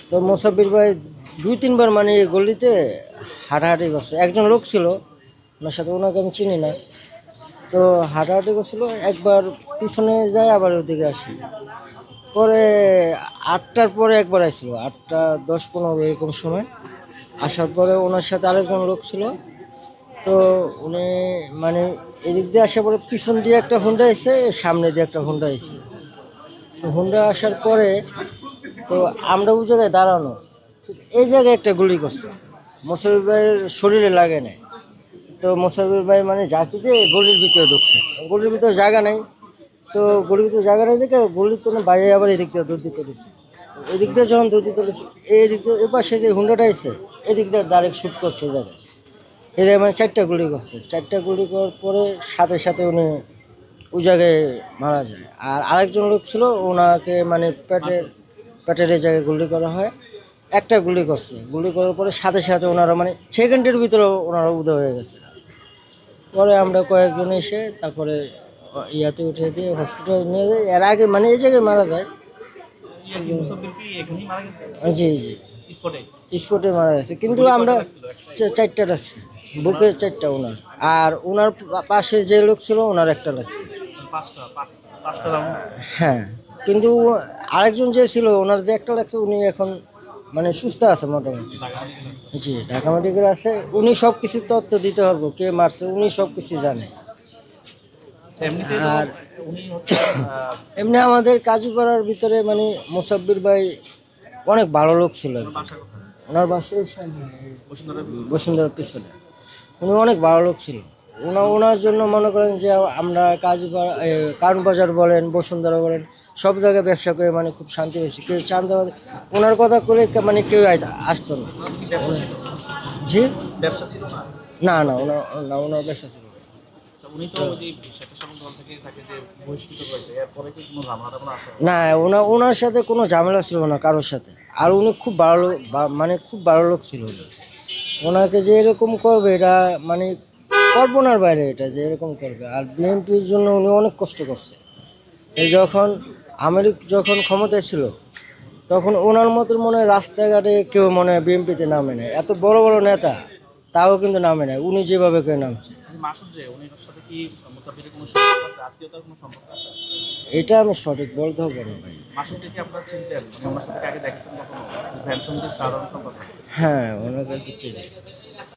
তো মোসাব্বির ভাই 2-3 বার মানে এই গলিতে হাঁটাহাঁটি করছে। একজন লোক ছিল ওনার সাথে, ওনাকে আমি চিনি না। তো হাঁটাহাঁটি করছিল, একবার পিছনে যায় আবার ওদিকে আসি। পরে 8টার পরে একবার আসছিল, 8টা 10-15 এরকম সময় আসার পরে ওনার সাথে আরেকজন লোক ছিল। তো উনি মানে এদিক দিয়ে আসার পরে পিছন দিয়ে একটা হুন্ডা এসে, সামনে দিয়ে একটা হুন্ডা এসে। তো হুন্ডা আসার পরে তো আমরা ওই জায়গায় দাঁড়ানো, ঠিক এই জায়গায় একটা গুলি করছে। মোসাফির ভাইয়ের শরীরে লাগে নাই। তো মোসাফির ভাই মানে ঝাঁকি দিয়ে গলির ভিতরে ঢুকছে, গলির ভিতরে জায়গা নেই। তো গলির ভিতরে জায়গা নেই দেখে গলির কোনো বাইরে আবার এদিক দিয়ে দৌড় দিতে দিচ্ছে। এদিক দিয়ে যখন দৌড় দিতে দিচ্ছে, এই দিক দিয়ে এবার সে যে হুন্ডাটা এসে এদিক দিয়ে ডাইরেক্ট শ্যুট করছে এই জায়গায়। এই জায়গায় মানে 4টা গুলি করছে। 4টা গুলি করার পরে সাথে সাথে উনি ওই জায়গায় মারা যায়। আর আরেকজন লোক ছিল, ওনাকে মানে পেটের এই জায়গায় গুলি করা হয়। একটা গুলি করছে, গুলি করার পরে সাথে সাথে ওনারা মানে সেকেন্ডের ভিতরে ওনারা উদয় হয়ে গেছে। পরে আমরা কয়েকজন এসে তারপরে ইয়াতে উঠে দিয়ে হসপিটাল নিয়ে যাই। এর আগে মানে এই জায়গায় মারা যায়। জি জি, স্পটে মারা গেছে, কিন্তু আমরা 4টা রাখছি, বুকে 4টা ওনার। আর ওনার পাশে যে লোক ছিল ওনার একটা লাগছে। হ্যাঁ, কিন্তু আরেকজন যে ছিল ওনার যে একটা লাগছে, উনি এখন মানে সুস্থ আছে মোটামুটি। জি, ঢাকা মেডিকেল আছে। উনি সব কিছু তথ্য দিতে পারবো, কে মারছে উনি সব কিছু জানে। আর এমনি আমাদের কাজীপাড়ার ভিতরে মানে মোসাব্বির ভাই অনেক ভালো লোক ছিল একজন। ওনার বাসায় বসুন্ধরার পিছনে। উনি অনেক ভালো লোক ছিল। ওনার জন্য মনে করেন যে আমরা কাজীপাড়া, কারণ বাজার বলেন, বসুন্ধরা বলেন, সব জায়গায় ব্যবসা করে মানে খুব শান্তি পেয়েছি। কেউ চান্দাবাদ ওনার কথা করে মানে কেউ আসতো না। জি, ব্যবসা ছিল না। না না, ওনার ব্যবসা ছিল না। উনি তো ওই যে স্বেচ্ছাসেবক দল থেকে তাকে যে বহিষ্কৃত করেছে, এরপরে কি কোনো ঝামেলা আছে? না, ওনার সাথে কোনো ঝামেলা ছিল না কারোর সাথে। আর উনি খুব ভালো লোক, মানে খুব ভালো লোক ছিল উনি। ওনাকে যে এরকম করবে এটা মানে কল্পনার বাইরে, এটা যে এরকম করবে। আর বিএনপির জন্য উনি অনেক কষ্ট করছে। এই যখন ক্ষমতায় ছিল তখন ওনার মতো মনে হয় রাস্তাঘাটে কেউ মনে হয় বিএনপিতে নামে নেয়। এত বড় বড় নেতা তাও কিন্তু নামে নেয়, উনি যেভাবে করে নামছে। মাসুদ যে উনি সাথে কি মুসাফিরের কোনো সম্পর্ক আছে, আত্মীয়তার কোনো সম্পর্ক আছে? এটা আমি সঠিক বলতে হবে না ভাই। মাসুদকে কি আপনারা চিনতেন? মানে ওনার সাথে আগে দেখেছেন কখনো? ভ্যান সমিতির সাধারণ সম্পাদক। হ্যাঁ, ওনাকে চিনি।